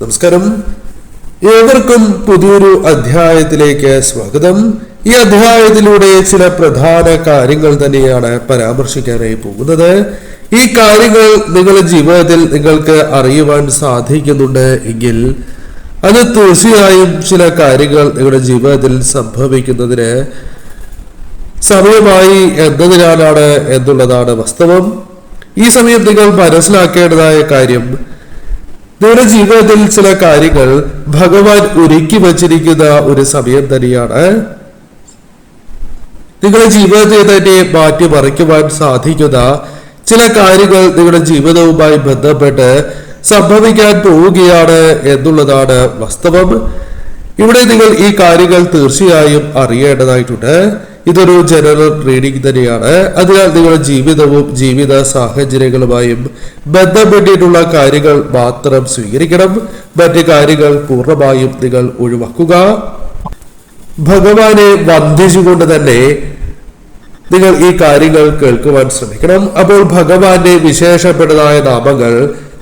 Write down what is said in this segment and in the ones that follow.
നമസ്കാരം, ഏവർക്കും പുതിയൊരു അധ്യായത്തിലേക്ക് സ്വാഗതം. ഈ അധ്യായത്തിലൂടെ ചില പ്രധാന കാര്യങ്ങൾ തന്നെയാണ് പരാമർശിക്കാനായി പോകുന്നത്. ഈ കാര്യങ്ങൾ നിങ്ങളുടെ ജീവിതത്തിൽ നിങ്ങൾക്ക് അറിയുവാൻ സാധിക്കുന്നുണ്ട് എങ്കിൽ അത് തീർച്ചയായും ചില കാര്യങ്ങൾ നിങ്ങളുടെ ജീവിതത്തിൽ സംഭവിക്കുന്നതിന് സമയമായി എന്നതിനാലാണ് എന്നുള്ളതാണ് വാസ്തവം. ഈ സമയം നിങ്ങൾ മനസ്സിലാക്കേണ്ടതായ കാര്യം, നിങ്ങളുടെ ജീവിതത്തിൽ ചില കാര്യങ്ങൾ ഭഗവാൻ ഒരുക്കി വച്ചിരിക്കുന്ന ഒരു സമയം തന്നെയാണ്. നിങ്ങളുടെ ജീവിതത്തെ തന്നെ മാറ്റിമറിക്കുവാൻ സാധിക്കുന്ന ചില കാര്യങ്ങൾ നിങ്ങളുടെ ജീവിതവുമായി ബന്ധപ്പെട്ട് സംഭവിക്കാൻ പോവുകയാണ് എന്നുള്ളതാണ് വാസ്തവം. ഇവിടെ നിങ്ങൾ ഈ കാര്യങ്ങൾ തീർച്ചയായും അറിയേണ്ടതായിട്ടുണ്ട്. ഇതൊരു ജനറൽ റീഡിംഗ് തന്നെയാണ്. അതിനാൽ നിങ്ങളുടെ ജീവിതവും ജീവിത സാഹചര്യങ്ങളുമായും ബന്ധപ്പെട്ടിട്ടുള്ള കാര്യങ്ങൾ മാത്രം സ്വീകരിക്കണം. മറ്റു കാര്യങ്ങൾ പൂർണ്ണമായും നിങ്ങൾ ഒഴിവാക്കുക. ഭഗവാനെ വന്ദിച്ചുകൊണ്ട് തന്നെ നിങ്ങൾ ഈ കാര്യങ്ങൾ കേൾക്കുവാൻ ശ്രമിക്കണം. അപ്പോൾ ഭഗവാന്റെ വിശേഷപ്പെട്ടതായ നാമങ്ങൾ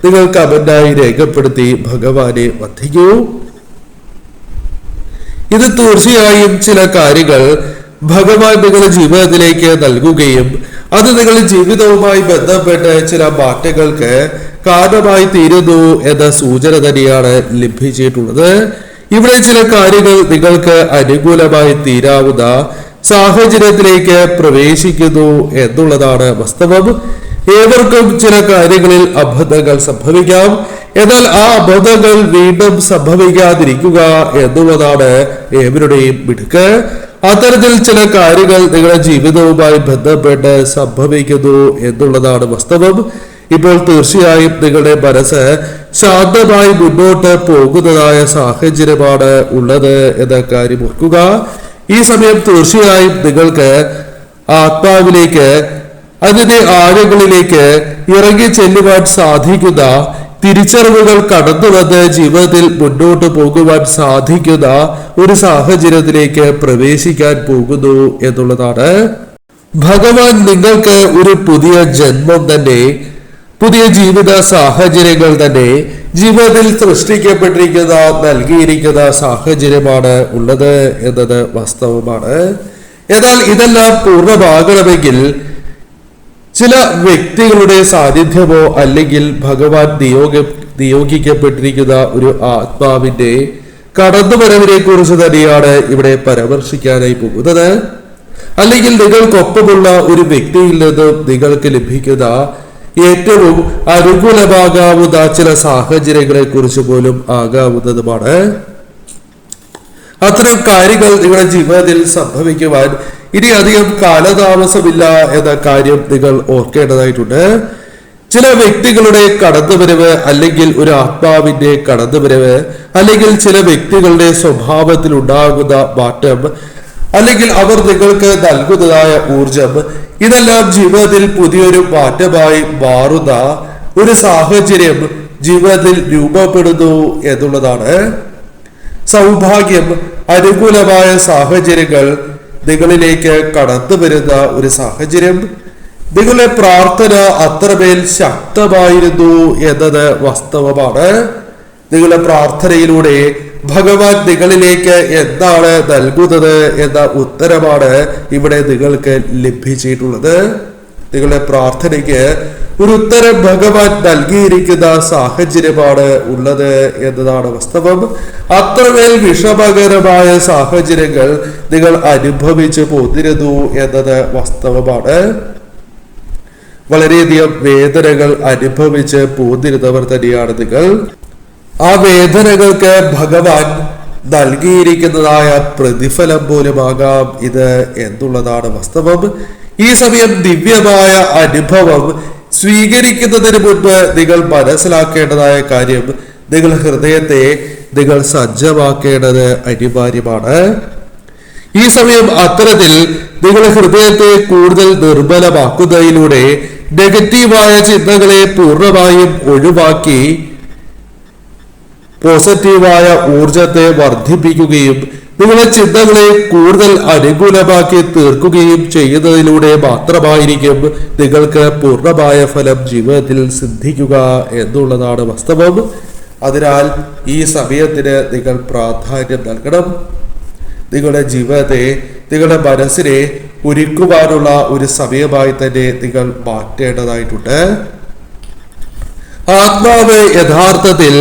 നിങ്ങൾ കമന്റായി രേഖപ്പെടുത്തി ഭഗവാനെ വന്ദിക്കൂ. ഇത് തീർച്ചയായും ചില കാര്യങ്ങൾ ഭഗവാൻ നിങ്ങളുടെ ജീവിതത്തിലേക്ക് നൽകുകയും അത് നിങ്ങളുടെ ജീവിതവുമായി ബന്ധപ്പെട്ട് ചില മാറ്റങ്ങൾക്ക് കാരണമായി തീരുന്നു എന്ന സൂചന തന്നെയാണ് ലഭിച്ചിട്ടുള്ളത്. ഇവിടെ ചില കാര്യങ്ങൾ നിങ്ങൾക്ക് അനുകൂലമായി തീരാവുന്ന സാഹചര്യത്തിലേക്ക് പ്രവേശിക്കുന്നു എന്നുള്ളതാണ് വാസ്തവം. ഏവർക്കും ചില കാര്യങ്ങളിൽ അബദ്ധങ്ങൾ സംഭവിക്കാം. എന്നാൽ ആ അബദ്ധങ്ങൾ വീണ്ടും സംഭവിക്കാതിരിക്കുക എന്നുള്ളതാണ് ഏവരുടെയും മിടുക്ക്. അത്തരത്തിൽ ചില കാര്യങ്ങൾ നിങ്ങളുടെ ജീവിതവുമായി ബന്ധപ്പെട്ട് സംഭവിക്കുന്നു എന്നുള്ളതാണ് വാസ്തവം. ഇപ്പോൾ തീർച്ചയായും നിങ്ങളുടെ മനസ്സ് ശാന്തമായി മുന്നോട്ട് പോകുന്നതായ സാഹചര്യമാണ് ഉള്ളത് എന്ന കാര്യം ഓർക്കുക. ഈ സമയം തീർച്ചയായും നിങ്ങൾക്ക് ആത്മാവിലേക്ക്, അതിന്റെ ആഴങ്ങളിലേക്ക് ഇറങ്ങി ചെല്ലുവാൻ സാധിക്കുന്ന തിരിച്ചറിവുകൾ കടന്നു വന്ന് ജീവിതത്തിൽ മുന്നോട്ട് പോകുവാൻ സാധിക്കുന്ന ഒരു സാഹചര്യത്തിലേക്ക് പ്രവേശിക്കാൻ പോകുന്നു എന്നുള്ളതാണ്. ഭഗവാൻ നിങ്ങൾക്ക് ഒരു പുതിയ ജന്മം തന്നെ, പുതിയ ജീവിത സാഹചര്യങ്ങൾ തന്നെ ജീവിതത്തിൽ സൃഷ്ടിക്കപ്പെട്ടിരിക്കുന്ന, നൽകിയിരിക്കുന്ന സാഹചര്യമാണ് ഉള്ളത് എന്നത് വാസ്തവമാണ്. എന്നാൽ ഇതെല്ലാം പൂർണ്ണമാകണമെങ്കിൽ ചില വ്യക്തികളുടെ സാന്നിധ്യമോ അല്ലെങ്കിൽ ഭഗവാൻ നിയോഗിക്കപ്പെട്ടിരിക്കുന്ന ഒരു ആത്മാവിന്റെ കടന്നുവരവിനെ കുറിച്ച് തന്നെയാണ് ഇവിടെ പരാമർശിക്കാനായി പോകുന്നത്. അല്ലെങ്കിൽ നിങ്ങൾക്കൊപ്പമുള്ള ഒരു വ്യക്തിയിൽ നിന്നും നിങ്ങൾക്ക് ലഭിക്കുന്ന ഏറ്റവും അനുകൂലമാകാവുന്ന ചില സാഹചര്യങ്ങളെ കുറിച്ച് പോലും ആകാവുന്നതുമാണ്. അത്തരം കാര്യങ്ങൾ നിങ്ങളുടെ ജീവിതത്തിൽ സംഭവിക്കുവാൻ ഇനി അധികം കാലതാമസമില്ല എന്ന കാര്യം നിങ്ങൾ ഓർക്കേണ്ടതായിട്ടുണ്ട്. ചില വ്യക്തികളുടെ കടന്നുവരവ്, അല്ലെങ്കിൽ ഒരു ആത്മാവിന്റെ കടന്നുവരവ്, അല്ലെങ്കിൽ ചില വ്യക്തികളുടെ സ്വഭാവത്തിൽ ഉണ്ടാകുന്ന മാറ്റം, അല്ലെങ്കിൽ അവർ നിങ്ങൾക്ക് നൽകുന്നതായ ഊർജം, ഇതെല്ലാം ജീവിതത്തിൽ പുതിയൊരു മാറ്റമായി മാറുന്ന ഒരു സാഹചര്യം ജീവിതത്തിൽ രൂപപ്പെടുന്നു എന്നുള്ളതാണ്. സൗഭാഗ്യം, അനുകൂലമായ സാഹചര്യങ്ങൾ നിങ്ങളിലേക്ക് കടന്നു വരുന്ന ഒരു സാഹചര്യം. നിങ്ങളുടെ പ്രാർത്ഥന അത്രമേൽ ശക്തമായിരുന്നു എന്നത് വാസ്തവമാണ്. നിങ്ങളുടെ പ്രാർത്ഥനയിലൂടെ ഭഗവാൻ നിങ്ങളിലേക്ക് എന്താണ് നൽകുന്നത് എന്ന ഉത്തരമാണ് ഇവിടെ നിങ്ങൾക്ക് ലഭിച്ചിട്ടുള്ളത്. നിങ്ങളുടെ പ്രാർത്ഥനയ്ക്ക് ഒരു ഉത്തരം ഭഗവാൻ നൽകിയിരിക്കുന്ന സാഹചര്യമാണ് ഉള്ളത് എന്നതാണ് വാസ്തവം. അത്രമേൽ വിഷമകരമായ സാഹചര്യങ്ങൾ നിങ്ങൾ അനുഭവിച്ചു പോന്നിരുന്നു എന്നത് വാസ്തവമാണ്. വളരെയധികം വേദനകൾ അനുഭവിച്ച് പോന്നിരുന്നവർ തന്നെയാണ് നിങ്ങൾ. ആ വേദനകൾക്ക് ഭഗവാൻ നൽകിയിരിക്കുന്നതായ പ്രതിഫലം പോലുമാകാം ഇത് എന്നുള്ളതാണ് വാസ്തവം. ഈ സമയം ദിവ്യമായ അനുഭവം സ്വീകരിക്കുന്നതിന് മുൻപ് നിങ്ങൾ മനസ്സിലാക്കേണ്ടതായ കാര്യം, നിങ്ങൾ ഹൃദയത്തെ നിങ്ങൾ സജ്ജമാക്കേണ്ടത് അനിവാര്യമാണ്. ഈ സമയം അത്തരത്തിൽ നിങ്ങൾ ഹൃദയത്തെ കൂടുതൽ നിർമ്മലമാക്കുന്നതിലൂടെ നെഗറ്റീവായ ചിന്തകളെ പൂർണ്ണമായും ഒഴിവാക്കി പോസിറ്റീവായ ഊർജത്തെ വർദ്ധിപ്പിക്കുകയും നിങ്ങളുടെ ചിന്തകളെ കൂടുതൽ അനുകൂലമാക്കി തീർക്കുകയും ചെയ്യുന്നതിലൂടെ മാത്രമായിരിക്കും നിങ്ങൾക്ക് പൂർണ്ണമായ ഫലം ജീവിതത്തിൽ സിദ്ധിക്കുക എന്നുള്ളതാണ് വാസ്തവം. അതിനാൽ ഈ സമയത്തിന് നിങ്ങൾ പ്രാധാന്യം നൽകണം. നിങ്ങളുടെ ജീവിതത്തെ, നിങ്ങളുടെ മനസ്സിനെ ഒരുക്കുവാനുള്ള ഒരു സമയമായി തന്നെ നിങ്ങൾ മാറ്റേണ്ടതായിട്ടുണ്ട്. ആത്മാവ് യഥാർത്ഥത്തിൽ,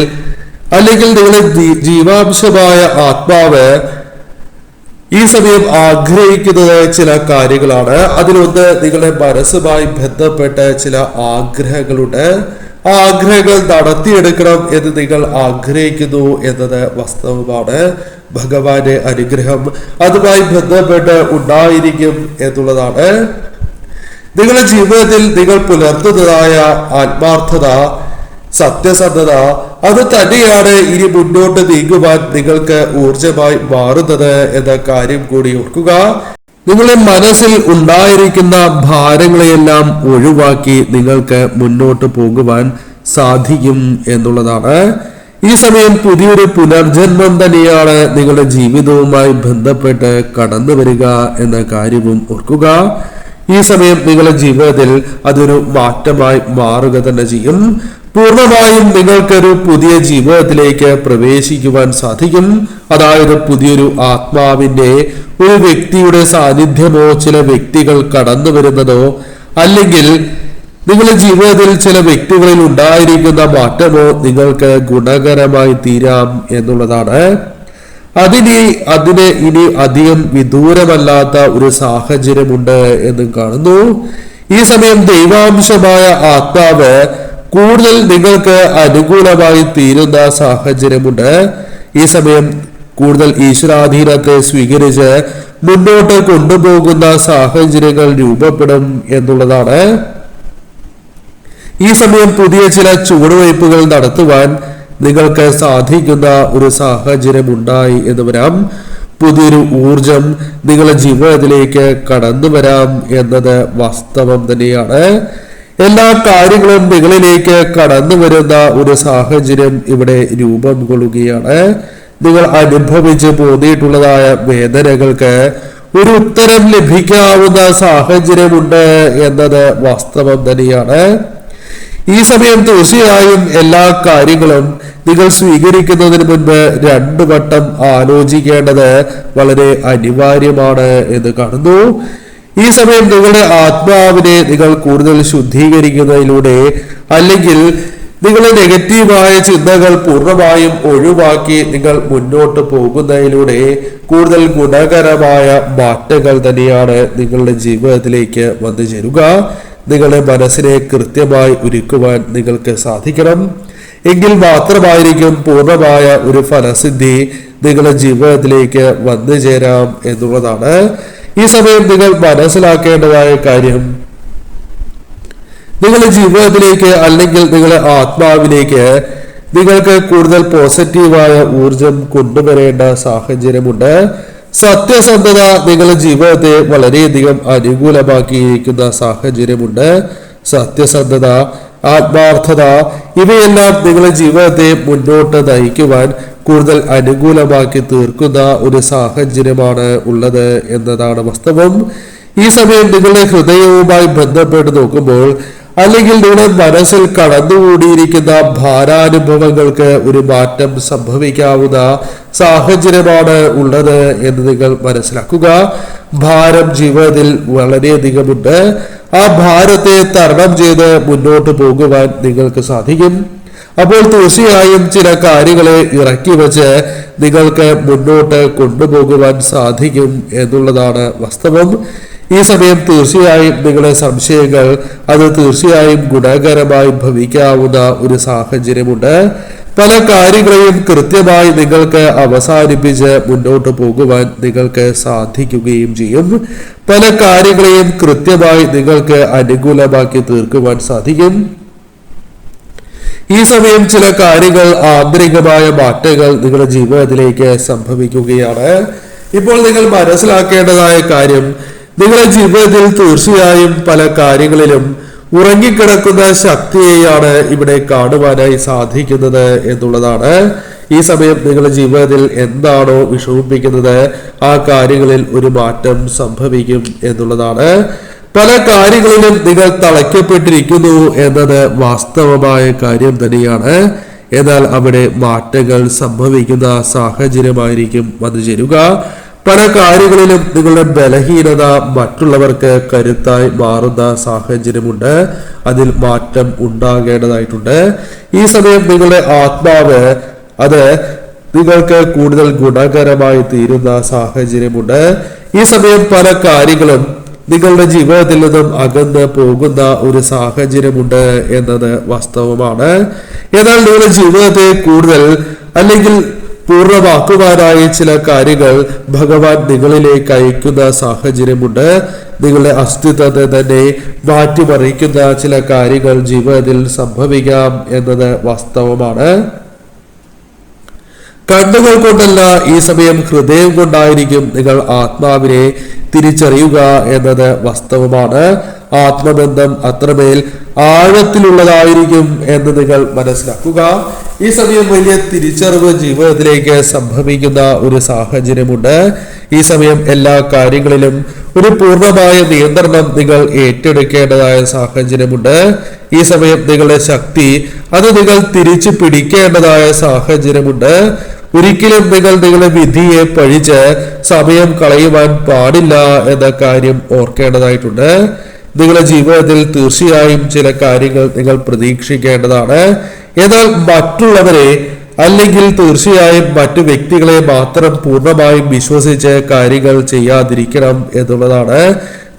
അല്ലെങ്കിൽ നിങ്ങളുടെ ജീവാംശമായ ആത്മാവ് ഈ സമയം ആഗ്രഹിക്കുന്നത് ചില കാര്യങ്ങളാണ്. അതിലൊന്ന് നിങ്ങളുടെ മനസ്സുമായി ബന്ധപ്പെട്ട ചില ആഗ്രഹങ്ങളുണ്ട്. ആ ആഗ്രഹങ്ങൾ നടത്തിയെടുക്കണം എന്ന് നിങ്ങൾ ആഗ്രഹിക്കുന്നു എന്നത് വാസ്തവമാണ്. ഭഗവാന്റെ അനുഗ്രഹം അതുമായി ബന്ധപ്പെട്ട് ഉണ്ടായിരിക്കും എന്നുള്ളതാണ്. നിങ്ങളുടെ ജീവിതത്തിൽ നിങ്ങൾ പുലർത്തുന്നതായ ആത്മാർത്ഥത, സത്യസന്ധത, അത് തന്നെയാണ് ഇനി മുന്നോട്ട് നീങ്ങുവാൻ നിങ്ങൾക്ക് ഊർജമായി മാറുന്നത് എന്ന കാര്യം കൂടി ഓർക്കുക. നിങ്ങളുടെ മനസ്സിൽ ഉണ്ടായിരിക്കുന്ന ഭാരങ്ങളെയെല്ലാം ഒഴിവാക്കി നിങ്ങൾക്ക് മുന്നോട്ട് പോകുവാൻ സാധിക്കും എന്നുള്ളതാണ്. ഈ സമയം പുതിയൊരു പുനർജന്മം തന്നെയാണ് നിങ്ങളുടെ ജീവിതവുമായി ബന്ധപ്പെട്ട് കടന്നു വരിക എന്ന കാര്യവും ഓർക്കുക. ഈ സമയം നിങ്ങളുടെ ജീവിതത്തിൽ അതൊരു മാറ്റമായി മാറുക തന്നെ ചെയ്യും. പൂർണ്ണമായും നിങ്ങൾക്കൊരു പുതിയ ജീവിതത്തിലേക്ക് പ്രവേശിക്കുവാൻ സാധിക്കും. അതായത് പുതിയൊരു ആത്മാവിന്റെ, ഒരു വ്യക്തിയുടെ സാന്നിധ്യമോ ചില വ്യക്തികൾ കടന്നു വരുന്നതോ, അല്ലെങ്കിൽ നിങ്ങളുടെ ജീവിതത്തിൽ ചില വ്യക്തികളിൽ ഉണ്ടായിരിക്കുന്ന മാറ്റമോ നിങ്ങൾക്ക് ഗുണകരമായി തീരാം എന്നുള്ളതാണ്. അതിനെ ഇനി അധികം വിദൂരമല്ലാത്ത ഒരു സാഹചര്യമുണ്ട് എന്നും കാണുന്നു. ഈ സമയം ദൈവാംശമായ ആത്മാവ് കൂടുതൽ നിങ്ങൾക്ക് അനുകൂലമായി തീരുന്ന സാഹചര്യമുണ്ട്. ഈ സമയം കൂടുതൽ ഈശ്വരാധീനത്തെ സ്വീകരിച്ച് മുന്നോട്ട് കൊണ്ടുപോകുന്ന സാഹചര്യങ്ങൾ രൂപപ്പെടും എന്നുള്ളതാണ്. ഈ സമയം പുതിയ ചില ചുവടുവയ്പ്പുകൾ നടത്തുവാൻ നിങ്ങൾക്ക് സാധിക്കുന്ന ഒരു സാഹചര്യം ഉണ്ടായി എന്ന് വരാം. പുതിയൊരു ഊർജം നിങ്ങളുടെ ജീവിതത്തിലേക്ക് കടന്നു വരാം എന്നത് വാസ്തവം തന്നെയാണ്. എല്ലാ കാര്യങ്ങളും നിങ്ങളിലേക്ക് കടന്നു വരുന്ന ഒരു സാഹചര്യം ഇവിടെ രൂപം കൊള്ളുകയാണ്. നിങ്ങൾ അനുഭവിച്ച് പോന്നിട്ടുള്ളതായ വേദനകൾക്ക് ഒരു ഉത്തരം ലഭിക്കാവുന്ന സാഹചര്യമുണ്ട് എന്നത് വാസ്തവം തന്നെയാണ്. ഈ സമയം തീർച്ചയായും എല്ലാ കാര്യങ്ങളും നിങ്ങൾ സ്വീകരിക്കുന്നതിന് മുൻപ് 2 വട്ടം ആലോചിക്കേണ്ടത് വളരെ അനിവാര്യമാണ് എന്ന് കാണുന്നു. ഈ സമയം നിങ്ങളുടെ ആത്മാവിനെ നിങ്ങൾ കൂടുതൽ ശുദ്ധീകരിക്കുന്നതിലൂടെ, അല്ലെങ്കിൽ നിങ്ങളുടെ നെഗറ്റീവായ ചിന്തകൾ പൂർണ്ണമായും ഒഴിവാക്കി നിങ്ങൾ മുന്നോട്ട് പോകുന്നതിലൂടെ കൂടുതൽ ഗുണകരമായ മാറ്റങ്ങൾ തന്നെയാണ് നിങ്ങളുടെ ജീവിതത്തിലേക്ക് വന്നു ചേരുക. നിങ്ങളുടെ മനസ്സിനെ കൃത്യമായി ഒരുക്കുവാൻ നിങ്ങൾക്ക് സാധിക്കണം. എങ്കിൽ മാത്രമായിരിക്കും പൂർണ്ണമായ ഒരു ഫലസിദ്ധി നിങ്ങളുടെ ജീവിതത്തിലേക്ക് വന്നു ചേരാം എന്നുള്ളതാണ്. ഈ സമയം നിങ്ങൾ മനസ്സിലാക്കേണ്ടതായ കാര്യം, നിങ്ങളുടെ ജീവിതത്തിലേക്ക്, അല്ലെങ്കിൽ നിങ്ങളുടെ ആത്മാവിലേക്ക് നിങ്ങൾക്ക് കൂടുതൽ പോസിറ്റീവായ ഊർജം കൊണ്ടുവരേണ്ട സാഹചര്യമുണ്ട്. സത്യസന്ധത നിങ്ങളുടെ ജീവിതത്തെ വളരെയധികം അനുകൂലമാക്കിയിരിക്കുന്ന സാഹചര്യമുണ്ട്. സത്യസന്ധത, ആത്മാർത്ഥത, ഇവയെല്ലാം നിങ്ങളുടെ ജീവിതത്തെ മുന്നോട്ട് നയിക്കുവാൻ കൂടുതൽ അനുകൂലമാക്കി തീർക്കുന്ന ഒരു സാഹചര്യമാണ് ഉള്ളത് എന്നതാണ് വാസ്തവം. ഈ സമയം നിങ്ങളുടെ ഹൃദയവുമായി ബന്ധപ്പെട്ട് നോക്കുമ്പോൾ, അല്ലെങ്കിൽ നിങ്ങളുടെ മനസ്സിൽ കടന്നുകൂടിയിരിക്കുന്ന ഭാരാനുഭവങ്ങൾക്ക് ഒരു മാറ്റം സംഭവിക്കാവുന്ന സാഹചര്യമാണ് ഉള്ളത് എന്ന് നിങ്ങൾ മനസ്സിലാക്കുക. ഭാരം ജീവിതത്തിൽ വളരെയധികമുണ്ട്. ആ ഭാരത്തെ തരണം ചെയ്ത് മുന്നോട്ട് പോകുവാൻ നിങ്ങൾക്ക് സാധിക്കും. അപ്പോൾ തീർച്ചയായും ചില കാര്യങ്ങളെ ഇറക്കി വെച്ച് നിങ്ങൾക്ക് മുന്നോട്ട് കൊണ്ടുപോകുവാൻ സാധിക്കും എന്നുള്ളതാണ് വാസ്തവം. ഈ സമയം തീർച്ചയായും നിങ്ങളുടെ സംശയങ്ങൾ അത് തീർച്ചയായും ഗുണകരമായി ഭവിക്കാവുന്ന ഒരു സാഹചര്യമുണ്ട്. പല കാര്യങ്ങളെയും കൃത്യമായി നിങ്ങൾക്ക് അവസാനിപ്പിച്ച് മുന്നോട്ട് പോകുവാൻ നിങ്ങൾക്ക് സാധിക്കുകയും ചെയ്യും. പല കാര്യങ്ങളെയും കൃത്യമായി നിങ്ങൾക്ക് അനുകൂലമാക്കി തീർക്കുവാൻ സാധിക്കും. ഈ സമയം ചില കാര്യങ്ങൾ, ആന്തരികമായ മാറ്റങ്ങൾ നിങ്ങളുടെ ജീവിതത്തിലേക്ക് സംഭവിക്കുകയാണ്. ഇപ്പോൾ നിങ്ങൾ മനസ്സിലാക്കേണ്ടതായ കാര്യം, നിങ്ങളുടെ ജീവിതത്തിൽ തീർച്ചയായും പല കാര്യങ്ങളിലും ഉറങ്ങിക്കിടക്കുന്ന ശക്തിയെയാണ് ഇവിടെ കാണുവാനായി സാധിക്കുന്നത് എന്നുള്ളതാണ്. ഈ സമയം നിങ്ങളുടെ ജീവിതത്തിൽ എന്താണോ വിഷമിപ്പിക്കുന്നത് ആ കാര്യങ്ങളിൽ ഒരു മാറ്റം സംഭവിക്കും എന്നുള്ളതാണ്. പല കാര്യങ്ങളിലും നിങ്ങൾ തളയ്ക്കപ്പെട്ടിരിക്കുന്നു എന്നത് വാസ്തവമായ കാര്യം തന്നെയാണ്. എന്നാൽ അവിടെ മാറ്റങ്ങൾ സംഭവിക്കുന്ന സാഹചര്യമായിരിക്കും വന്നു ചേരുക. പല കാര്യങ്ങളിലും നിങ്ങളുടെ ബലഹീനത മറ്റുള്ളവർക്ക് കരുത്തായി മാറുന്ന സാഹചര്യമുണ്ട്. അതിൽ മാറ്റം ഉണ്ടാകേണ്ടതായിട്ടുണ്ട്. ഈ സമയം നിങ്ങളുടെ ആത്മാവ് അത് നിങ്ങൾക്ക് കൂടുതൽ ഗുണകരമായി തീരുന്ന സാഹചര്യമുണ്ട്. ഈ സമയം പല കാര്യങ്ങളും നിങ്ങളുടെ ജീവിതത്തിൽ നിന്നും അകന്ന് പോകുന്ന ഒരു സാഹചര്യമുണ്ട് എന്നത് വാസ്തവമാണ്. എന്നാൽ നിങ്ങളുടെ ജീവിതത്തെ കൂടുതൽ അല്ലെങ്കിൽ പൂർണ്ണമാക്കുവാനായി ചില കാര്യങ്ങൾ ഭഗവാൻ നിങ്ങളിലേക്ക് അയക്കുന്ന സാഹചര്യമുണ്ട്. നിങ്ങളുടെ അസ്തിത്വത്തെ തന്നെ മാറ്റിമറിക്കുന്ന ചില കാര്യങ്ങൾ ജീവിതത്തിൽ സംഭവിക്കാം എന്നത് വാസ്തവമാണ്. കണ്ണുകൾ കൊണ്ടല്ല, ഈ സമയം ഹൃദയം കൊണ്ടായിരിക്കും നിങ്ങൾ ആത്മാവിനെ തിരിച്ചറിയുക എന്നത് വാസ്തവമാണ്. ആത്മബന്ധം അത്രമേൽ ആഴത്തിലുള്ളതായിരിക്കും എന്ന് നിങ്ങൾ മനസ്സിലാക്കുക. ഈ സമയം വലിയ തിരിച്ചറിവ് ജീവിതത്തിലേക്ക് സംഭവിക്കുന്ന ഒരു സാഹചര്യമുണ്ട്. ഈ സമയം എല്ലാ കാര്യങ്ങളിലും ഒരു പൂർണ്ണമായ നിയന്ത്രണം നിങ്ങൾ ഏറ്റെടുക്കേണ്ടതായ സാഹചര്യമുണ്ട്. ഈ സമയം നിങ്ങളുടെ ശക്തി അത് നിങ്ങൾ തിരിച്ചു പിടിക്കേണ്ടതായ സാഹചര്യമുണ്ട്. ഒരിക്കലും നിങ്ങൾ നിങ്ങളുടെ വിധിയെ പഴിച്ച് സമയം കളയുവാൻ പാടില്ല എന്ന കാര്യം ഓർക്കേണ്ടതായിട്ടുണ്ട്. നിങ്ങളുടെ ജീവിതത്തിൽ തീർച്ചയായും ചില കാര്യങ്ങൾ നിങ്ങൾ പ്രതീക്ഷിക്കേണ്ടതാണ്. എന്നാൽ മറ്റുള്ളവരെ അല്ലെങ്കിൽ തീർച്ചയായും മറ്റു വ്യക്തികളെ മാത്രം പൂർണ്ണമായും വിശ്വസിച്ച് കാര്യങ്ങൾ ചെയ്യാതിരിക്കണം എന്നുള്ളതാണ്.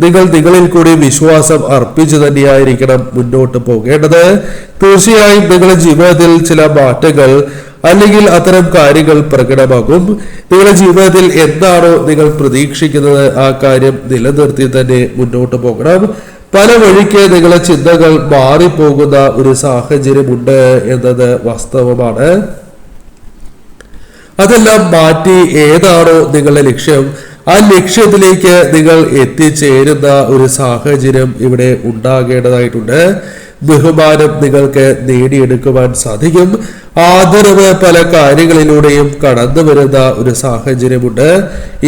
നിങ്ങൾ നിങ്ങളിൽ കൂടി വിശ്വാസം അർപ്പിച്ചു തന്നെയായിരിക്കണം മുന്നോട്ട് പോകേണ്ടത്. തീർച്ചയായും നിങ്ങളുടെ ജീവിതത്തിൽ ചില മാറ്റങ്ങൾ അല്ലെങ്കിൽ അത്തരം കാര്യങ്ങൾ പ്രകടമാകും. നിങ്ങളുടെ ജീവിതത്തിൽ എന്താണോ നിങ്ങൾ പ്രതീക്ഷിക്കുന്നത് ആ കാര്യം നിലനിർത്തി തന്നെ മുന്നോട്ട് പോകണം. പല വഴിക്ക് നിങ്ങളുടെ ചിന്തകൾ മാറിപ്പോകുന്ന ഒരു സാഹചര്യമുണ്ട് എന്നത് വാസ്തവമാണ്. അതെല്ലാം മാറ്റി ഏതാണോ നിങ്ങളുടെ ലക്ഷ്യം ആ ലക്ഷ്യത്തിലേക്ക് നിങ്ങൾ എത്തിച്ചേരുന്ന ഒരു സാഹചര്യം ഇവിടെ ഉണ്ടാകേണ്ടതായിട്ടുണ്ട്. ബഹുമാനം നിങ്ങൾക്ക് നേടിയെടുക്കുവാൻ സാധിക്കും. ആദരവ് പല കാര്യങ്ങളിലൂടെയും കടന്നു വരുന്ന ഒരു സാഹചര്യമുണ്ട്.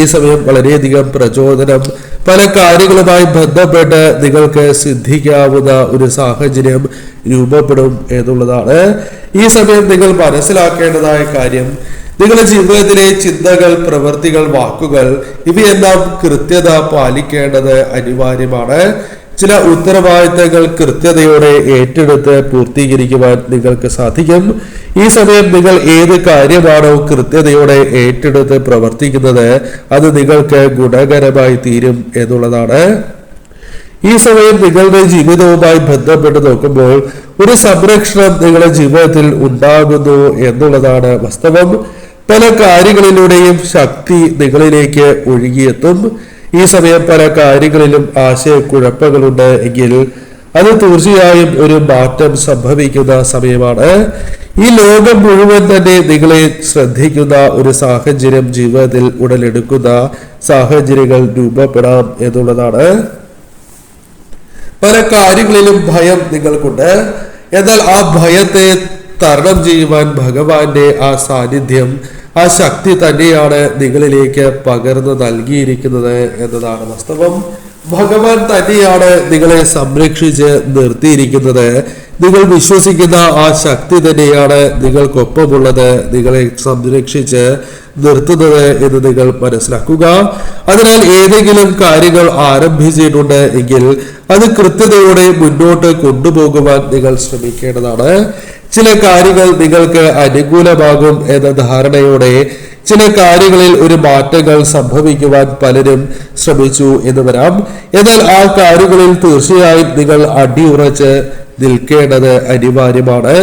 ഈ സമയം വളരെയധികം പ്രചോദനം പല കാര്യങ്ങളുമായി ബന്ധപ്പെട്ട് നിങ്ങൾക്ക് സിദ്ധിക്കാവുന്ന ഒരു സാഹചര്യം രൂപപ്പെടും എന്നുള്ളതാണ്. ഈ സമയം നിങ്ങൾ മനസ്സിലാക്കേണ്ടതായ കാര്യം, നിങ്ങളുടെ ജീവിതത്തിലെ ചിന്തകൾ, പ്രവൃത്തികൾ, വാക്കുകൾ ഇവയെല്ലാം കൃത്യത പാലിക്കേണ്ടത് അനിവാര്യമാണ്. ചില ഉത്തരവാദിത്തങ്ങൾ കൃത്യതയോടെ ഏറ്റെടുത്ത് പൂർത്തീകരിക്കുവാൻ നിങ്ങൾക്ക് സാധിക്കും. ഈ സമയം നിങ്ങൾ ഏത് കാര്യമാണോ കൃത്യതയോടെ ഏറ്റെടുത്ത് പ്രവർത്തിക്കുന്നത് അത് നിങ്ങൾക്ക് ഗുണകരമായി തീരും എന്നുള്ളതാണ്. ഈ സമയം നിങ്ങളുടെ ജീവിതവുമായി ബന്ധപ്പെട്ട് നോക്കുമ്പോൾ ഒരു സംരക്ഷണം നിങ്ങളുടെ ജീവിതത്തിൽ ഉണ്ടാകുന്നു എന്നുള്ളതാണ് വാസ്തവം. പല കാര്യങ്ങളിലൂടെയും ശക്തി നിങ്ങളിലേക്ക് ഒഴുകിയെത്തും. ഈ സമയം പല കാര്യങ്ങളിലും ആശയക്കുഴപ്പങ്ങളുണ്ട് എങ്കിൽ അത് തീർച്ചയായും ഒരു മാറ്റം സംഭവിക്കുന്ന സമയമാണ്. ഈ ലോകം മുഴുവൻ തന്നെ നിങ്ങളെ ശ്രദ്ധിക്കുന്ന ഒരു സാഹചര്യം ജീവിതത്തിൽ ഉടലെടുക്കുന്ന സാഹചര്യങ്ങൾ രൂപപ്പെടാം എന്നുള്ളതാണ്. പല കാര്യങ്ങളിലും ഭയം നിങ്ങൾക്കുണ്ട്. എന്നാൽ ആ ഭയത്തെ തരണം ചെയ്യുവാൻ ഭഗവാന്റെ ആ സാന്നിധ്യം, ആ ശക്തി തന്നെയാണ് നിങ്ങളിലേക്ക് പകർന്നു നൽകിയിരിക്കുന്നത് എന്നതാണ് വാസ്തവം. ഭഗവാൻ തന്നെയാണ് നിങ്ങളെ സംരക്ഷിച്ച് നിർത്തിയിരിക്കുന്നത്. നിങ്ങൾ വിശ്വസിക്കുന്ന ആ ശക്തി തന്നെയാണ് നിങ്ങൾക്കൊപ്പമുള്ളത്, നിങ്ങളെ സംരക്ഷിച്ച് നിർത്തുന്നത് എന്ന് നിങ്ങൾ മനസ്സിലാക്കുക. അതിനാൽ ഏതെങ്കിലും കാര്യങ്ങൾ ആരംഭിച്ചിട്ടുണ്ട് എങ്കിൽ അത് കൃത്യതയോടെ മുന്നോട്ട് കൊണ്ടുപോകുവാൻ നിങ്ങൾ ശ്രമിക്കേണ്ടതാണ്. ചില കാര്യങ്ങൾ നിങ്ങൾക്ക് അനുകൂലമാകും എന്ന ധാരണയോടെ ചില കാര്യങ്ങളിൽ ഒരു മാറ്റങ്ങൾ സംഭവിക്കുവാൻ പലരും ശ്രമിച്ചു എന്ന് വരാം. എന്നാൽ ആ കാര്യങ്ങളിൽ തീർച്ചയായും നിങ്ങൾ അടിയുറച്ച് നിൽക്കേണ്ടത് അനിവാര്യമാണ്.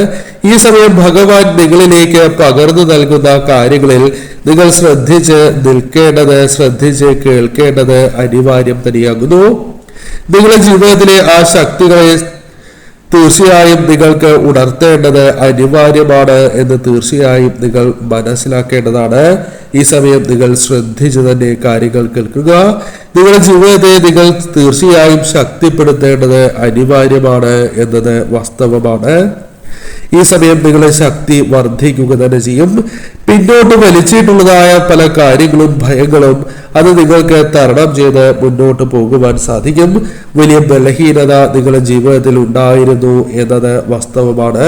ഈ സമയം ഭഗവാൻ നിങ്ങളിലേക്ക് പകർന്നു നൽകുന്ന കാര്യങ്ങളിൽ നിങ്ങൾ ശ്രദ്ധിച്ച് നിൽക്കേണ്ടത്, ശ്രദ്ധിച്ച് കേൾക്കേണ്ടത് അനിവാര്യം തന്നെയാകുന്നു. നിങ്ങളുടെ ജീവിതത്തിലെ ആ ശക്തികളെ തീർച്ചയായും നിങ്ങൾക്ക് ഉണർത്തേണ്ടത് അനിവാര്യമാണ് എന്ന് തീർച്ചയായും നിങ്ങൾ മനസ്സിലാക്കേണ്ടതാണ്. ഈ സമയം നിങ്ങൾ ശ്രദ്ധിച്ചു തന്നെ കാര്യങ്ങൾ കേൾക്കുക. നിങ്ങളുടെ ജീവിതത്തെ നിങ്ങൾ തീർച്ചയായും ശക്തിപ്പെടുത്തേണ്ടത് അനിവാര്യമാണ് എന്നത് വാസ്തവമാണ്. ഈ സമയം നിങ്ങളുടെ ശക്തി വർദ്ധിക്കുക തന്നെ ചെയ്യും. പിന്നോട്ട് വലിച്ചിട്ടുള്ളതായ പല കാര്യങ്ങളും ഭയങ്ങളും അത് നിങ്ങൾക്ക് തരണം ചെയ്ത് മുന്നോട്ട് പോകുവാൻ സാധിക്കും. വലിയ ബലഹീനത നിങ്ങളുടെ ജീവിതത്തിൽ ഉണ്ടായിരുന്നു എന്നത് വാസ്തവമാണ്.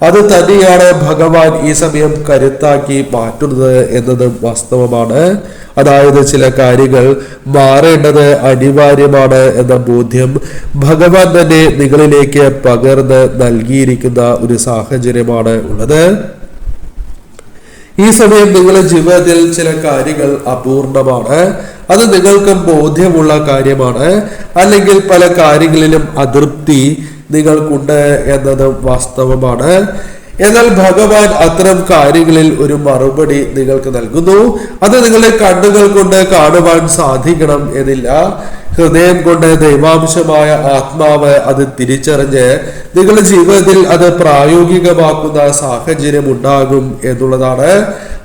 അത് തന്നെയാണ് ഭഗവാൻ ഈ സമയം കരുത്താക്കി മാറ്റുന്നത് എന്നതും വാസ്തവമാണ്. അതായത് ചില കാര്യങ്ങൾ മാറേണ്ടത് അനിവാര്യമാണ് എന്ന ബോധ്യം ഭഗവാൻ തന്നെ നിങ്ങളിലേക്ക് പകർന്ന് നൽകിയിരിക്കുന്ന ഒരു സാഹചര്യമാണ് ഉള്ളത്. ഈ സമയം നിങ്ങളുടെ ജീവിതത്തിൽ ചില കാര്യങ്ങൾ അപൂർണമാണ്. അത് നിങ്ങൾക്കും ബോധ്യമുള്ള കാര്യമാണ്. അല്ലെങ്കിൽ പല കാര്യങ്ങളിലും അതൃപ്തി നിങ്ങൾക്കുണ്ട് എന്നതും വാസ്തവമാണ്. എന്നാൽ ഭഗവാൻ അത്തരം കാര്യങ്ങളിൽ ഒരു മറുപടി നിങ്ങൾക്ക് നൽകുന്നു. അത് നിങ്ങളുടെ കണ്ണുകൾ കൊണ്ട് കാണുവാൻ സാധിക്കണം എന്നില്ല. ഹൃദയം കൊണ്ട് ദൈവാംശമായ ആത്മാവ് അത് തിരിച്ചറിഞ്ഞ് നിങ്ങളുടെ ജീവിതത്തിൽ അത് പ്രായോഗികമാക്കുന്ന സാഹചര്യം ഉണ്ടാകും എന്നുള്ളതാണ്.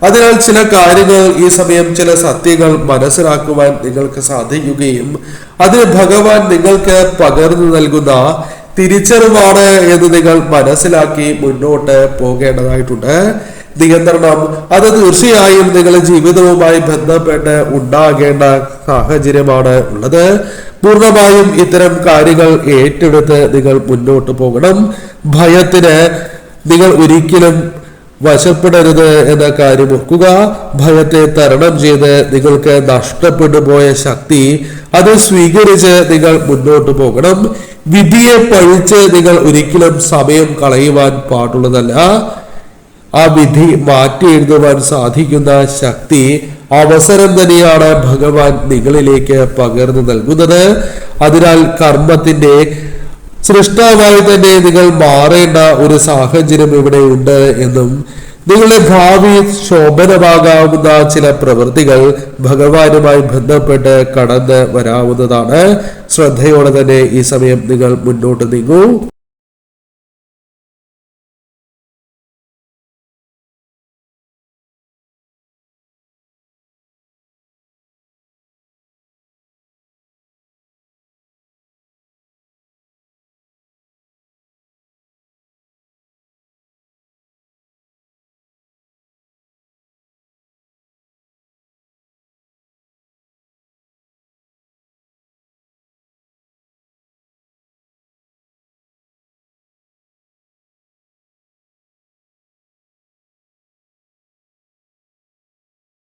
അതിനാൽ ചില കാര്യങ്ങൾ ഈ സമയം ചില സത്യങ്ങൾ മനസ്സിലാക്കുവാൻ നിങ്ങൾക്ക് സാധിക്കുകയും അത് ഭഗവാൻ നിങ്ങൾക്ക് പകർന്നു നൽകുന്ന തിരിച്ചറിവാണ് എന്ന് നിങ്ങൾ മനസ്സിലാക്കി മുന്നോട്ട് പോകേണ്ടതായിട്ടുണ്ട്. നിയന്ത്രണം അത് തീർച്ചയായും നിങ്ങളുടെ ജീവിതവുമായി ബന്ധപ്പെട്ട് ഉണ്ടാകേണ്ട സാഹചര്യമാണ് ഉള്ളത്. പൂർണ്ണമായും ഇത്തരം കാര്യങ്ങൾ ഏറ്റെടുത്ത് നിങ്ങൾ മുന്നോട്ട് പോകണം. ഭയത്തിന് നിങ്ങൾ ഒരിക്കലും വശപ്പെടരുത് എന്ന കാര്യം ഓർക്കുക. ഭയത്തെ തരണം ചെയ്ത് നിങ്ങൾക്ക് നഷ്ടപ്പെട്ടു പോയ ശക്തി അത് സ്വീകരിച്ച് നിങ്ങൾ മുന്നോട്ട് പോകണം. വിധിയെ പഴിച്ച് നിങ്ങൾ ഒരിക്കലും സമയം കളയുവാൻ പാടുള്ളതല്ല. ആ വിധി മാറ്റി എഴുതുവാൻ സാധിക്കുന്ന ശക്തി അവസരം തന്നെയാണ് ഭഗവാൻ നിങ്ങളിലേക്ക് പകർന്നു നൽകുന്നത്. അതിനാൽ കർമ്മത്തിന്റെ സൃഷ്ടാവായി തന്നെ നിങ്ങൾ മാറേണ്ട ഒരു സാഹചര്യം ഇവിടെ ഉണ്ട് എന്നും നിങ്ങളുടെ ഭാവി ശോഭനമാകാവുന്ന ചില പ്രവൃത്തികൾ ഭഗവാനുമായി ബന്ധപ്പെട്ട് കടന്ന് വരാവുന്നതാണ്. ശ്രദ്ധയോടെ തന്നെ ഈ സമയം നിങ്ങൾ മുന്നോട്ട് നീങ്ങൂ.